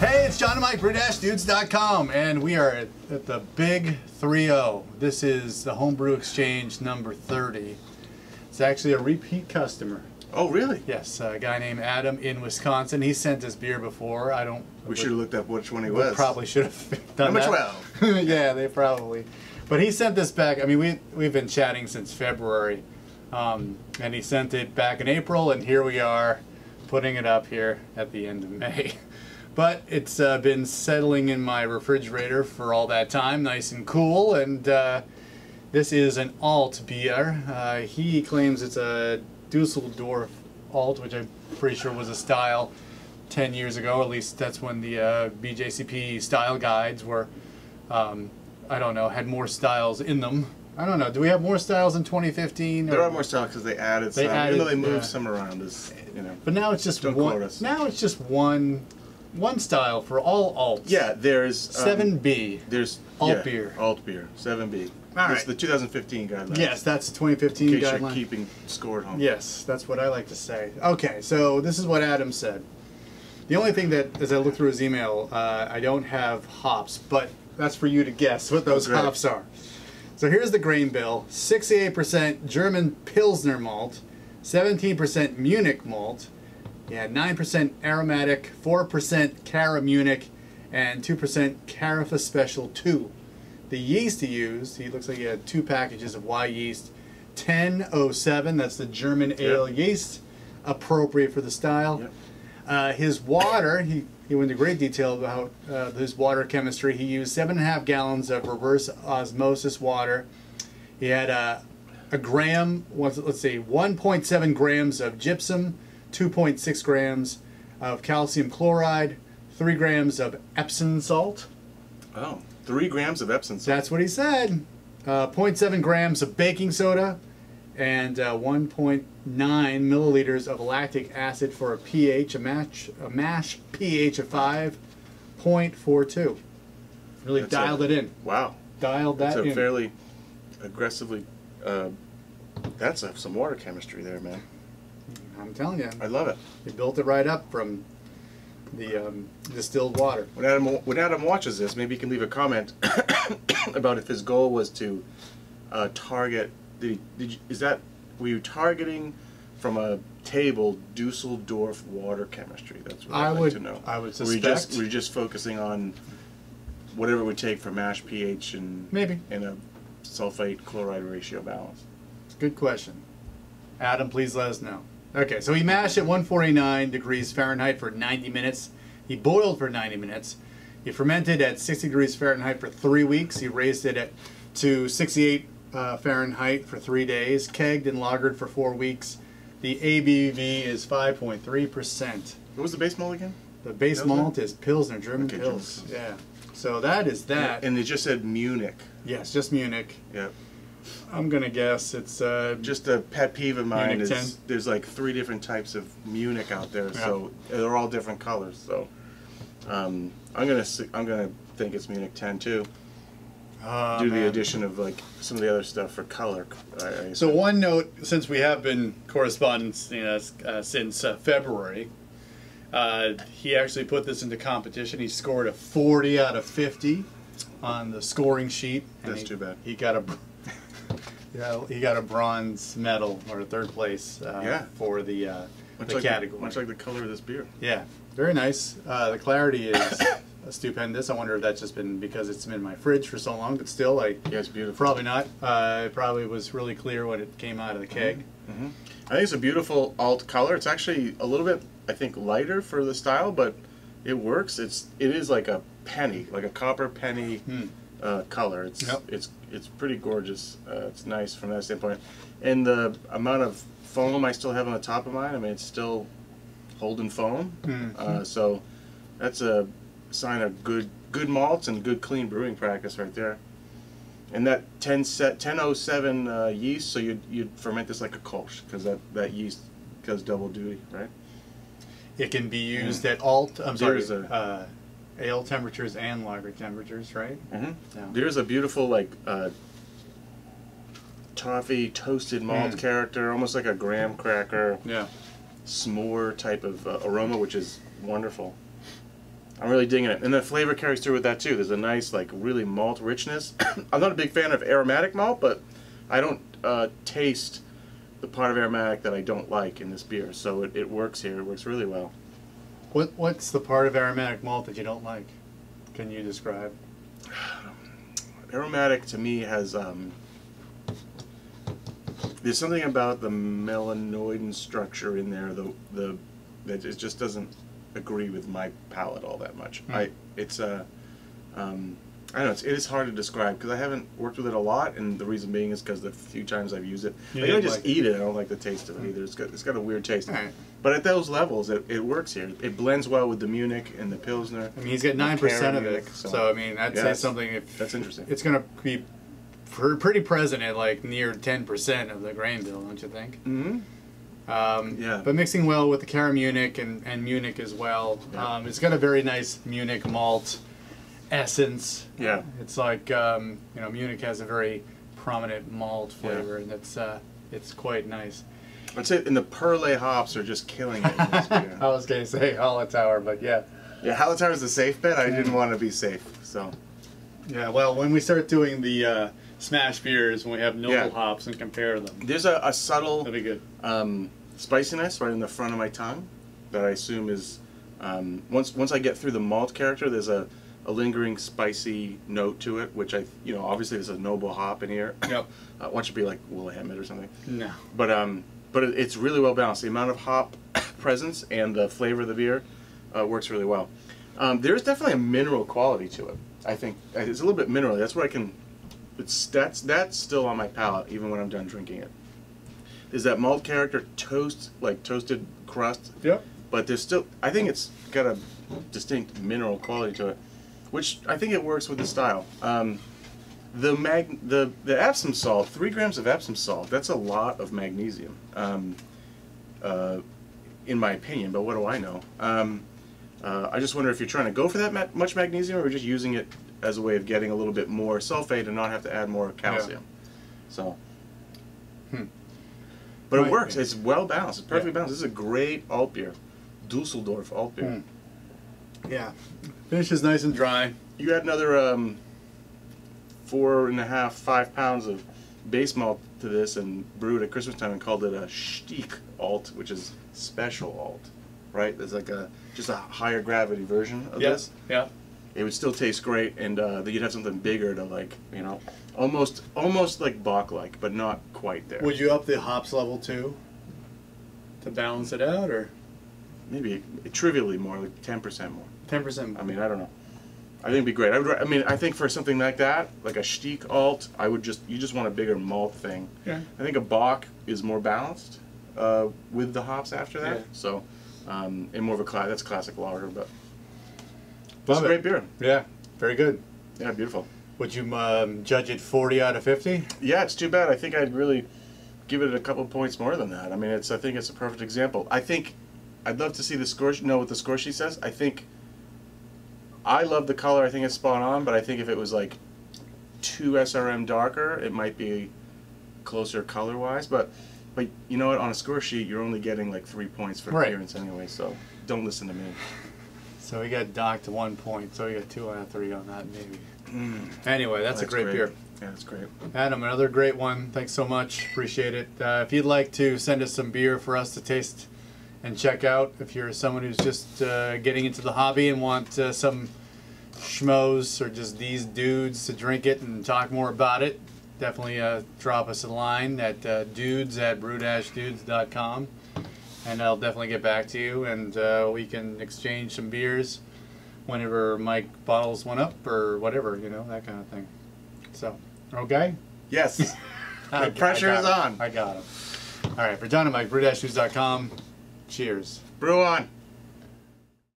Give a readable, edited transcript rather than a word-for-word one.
Hey, it's John and Mike, brew-dudes.com, and we are at the Big 3-0. This is the Homebrew Exchange number 30. It's actually a repeat customer. Oh, really? Yes, a guy named Adam in Wisconsin. He sent us beer before. We should have looked up which one he was. Probably should have done Number that. 12. Yeah, they probably. But he sent this back. I mean, we've been chatting since February, and he sent it back in April, and here we are, putting it up here at the end of May. But it's been settling in my refrigerator for all that time, nice and cool. And this is an alt beer. He claims it's a Dusseldorf alt, which I'm pretty sure was a style 10 years ago. At least that's when the BJCP style guides were, I don't know, had more styles in them. I don't know. Do we have more styles in 2015? There are more styles because they added some. Even though they moved some around, as you know. But now it's just one. Now it's just one style for all alts. Yeah, there's 7B. There's alt beer. Alt beer. 7B. All It's right. the 2015 guidelines. Yes, that's the 2015 in case guideline. you're keeping score at home. Yes, that's what I like to say. Okay, so this is what Adam said. The only thing that, as I look through his email, I don't have hops, but that's for you to guess what those hops are. So here's the grain bill: 68% German Pilsner malt, 17% Munich malt. Yeah, 9% aromatic, 4% Cara Munich, and 2% Carafa Special 2. The yeast he used, he looks like he had 2 packages of Y yeast. 1007, that's the German ale yeast, appropriate for the style. His water, he went into great detail about his water chemistry. He used 7.5 gallons of reverse osmosis water. He had a gram, let's see, 1.7 grams of gypsum, 2.6 grams of calcium chloride, 3 grams of Epsom salt. Oh, 3 grams of Epsom salt. That's what he said. 0.7 grams of baking soda, and 1.9 milliliters of lactic acid for a pH, a mash pH of 5.42. Really dialed it in. Wow. Dialed that in. That's a fairly aggressively, that's some water chemistry there, man. I'm telling you. I love it. He built it right up from the distilled water. When Adam watches this, maybe he can leave a comment about if his goal was to target. Were you targeting from a table Dusseldorf water chemistry? That's what I'd like to know. I would suspect. Were you just focusing on whatever it would take for mash pH and maybe and a sulfate chloride ratio balance? Good question. Adam, please let us know. Okay, so he mashed at 149 degrees Fahrenheit for 90 minutes. He boiled for 90 minutes. He fermented at 60 degrees Fahrenheit for 3 weeks. He raised it to 68 Fahrenheit for 3 days. Kegged and lagered for 4 weeks. The ABV is 5.3%. What was the base malt again? The base malt is Pilsner, German Pils. Yeah. So that is that. And they just said Munich. Yes, just Munich. Yep. I'm gonna guess it's just a pet peeve of mine Munich is 10. There's like 3 different types of Munich out there, so they're all different colors. So I'm gonna think it's Munich 10 too. Due to the addition of like some of the other stuff for color. So one note, since we have been corresponding since February, he actually put this into competition. He scored a 40 out of 50 on the scoring sheet. That's too bad. He got a he got a bronze medal, or a 3rd place for the category. Much like the color of this beer. Yeah, very nice. The clarity is stupendous. I wonder if that's just been because it's been in my fridge for so long, but still, yeah, it's beautiful. Probably not. It probably was really clear when it came out of the keg. I think it's a beautiful alt color. It's actually a little bit, I think, lighter for the style, but it works. It is like a penny, like a copper penny color. It's pretty gorgeous. It's nice from that standpoint. And the amount of foam I still have on the top of mine, I mean, it's still holding foam. So that's a sign of good malts and good clean brewing practice right there. And that 1007 yeast, so you'd ferment this like a Kolsch, because that yeast does double duty, right? It can be used at ale temperatures and lager temperatures, right? There's a beautiful like toffee toasted malt character, almost like a graham cracker, s'more type of aroma, which is wonderful. I'm really digging it. And the flavor carries through with that too. There's a nice, like, really malt richness. I'm not a big fan of aromatic malt, but I don't taste the part of aromatic that I don't like in this beer. So it works here. It works really well. What's the part of aromatic malt that you don't like? Can you describe? Aromatic to me has there's something about the melanoidin structure in there that it just doesn't agree with my palate all that much. I don't know, it is hard to describe because I haven't worked with it a lot, and the reason being is because the few times I've used it, I just eat it. I don't like the taste of it either. It's got a weird taste. Right. But at those levels, it works here. It blends well with the Munich and the Pilsner. I mean, he's got 9% of it, so I mean, I'd say something. That's interesting. It's going to be pretty present at like near 10% of the grain bill, don't you think? Mm-hmm. Yeah. But mixing well with the Cara Munich and Munich as well. Yeah. It's got a very nice Munich malt essence. Yeah. It's like Munich has a very prominent malt flavor, and it's quite nice. I'd say, and the Perle hops are just killing it in this beer. I was going to say Hallertauer, but yeah. Yeah, Hallertauer is the safe bet. I didn't want to be safe, so. Yeah, well, when we start doing the smash beers, when we have noble hops and compare them, there's a subtle that'd be good. Spiciness right in the front of my tongue that I assume is once I get through the malt character, there's a lingering spicy note to it, which obviously there's a noble hop in here. Yep. One should be like Willamette or something. No. But it's really well balanced. The amount of hop presence and the flavor of the beer works really well. There's definitely a mineral quality to it. I think it's a little bit mineral. That's what I can. That's still on my palate even when I'm done drinking it. There's that malt character, toasted crust. Yep. But there's still, I think it's got a distinct mineral quality to it, which I think it works with the style. The Epsom salt, 3 grams of Epsom salt, that's a lot of magnesium, in my opinion. But what do I know? I just wonder if you're trying to go for that much magnesium, or you're just using it as a way of getting a little bit more sulfate and not have to add more calcium. Yeah. So. But it works. It's well balanced. It's perfectly balanced. This is a great alt beer. Dusseldorf alt beer. Yeah. Finishes nice and dry. You had another 4.5, 5 pounds of base malt to this and brewed at Christmas time and called it a Stieg alt, which is special alt, right? There's like just a higher gravity version of this. Yeah. It would still taste great, and you'd have something bigger to, like, almost like Bach-like, but not quite there. Would you up the hops level too to balance it out, or maybe trivially more, like 10% more? 10%. I mean, I don't know. I think it'd be great. I think for something like that, like a Stieg alt, you just want a bigger malt thing. Yeah. I think a Bach is more balanced with the hops after that. Yeah. So, and more of that's classic lager, but. It's a great beer. Yeah, very good. Yeah, beautiful. Would you judge it 40 out of 50? Yeah, it's too bad. I think I'd really give it a couple points more than that. I mean, I think it's a perfect example. I think I'd love to see the score. Know what the score sheet says. I love the color. I think it's spot on. But I think if it was like 2 SRM darker, it might be closer color-wise. But you know what? On a score sheet, you're only getting like 3 points for appearance anyway. So don't listen to me. So we got docked to 1 point, so we got 2 out of 3 on that, maybe. Anyway, that's a great beer. Yeah, that's great. Adam, another great one. Thanks so much. Appreciate it. If you'd like to send us some beer for us to taste and check out, if you're someone who's just getting into the hobby and want some schmoes or just these dudes to drink it and talk more about it, definitely drop us a line at dudes@brew-dudes.com. And I'll definitely get back to you, and we can exchange some beers whenever Mike bottles one up or whatever, that kind of thing. So, okay? Yes. The pressure is on. I got him. All right, for John and Mike, brew-dudes.com. Cheers. Brew on.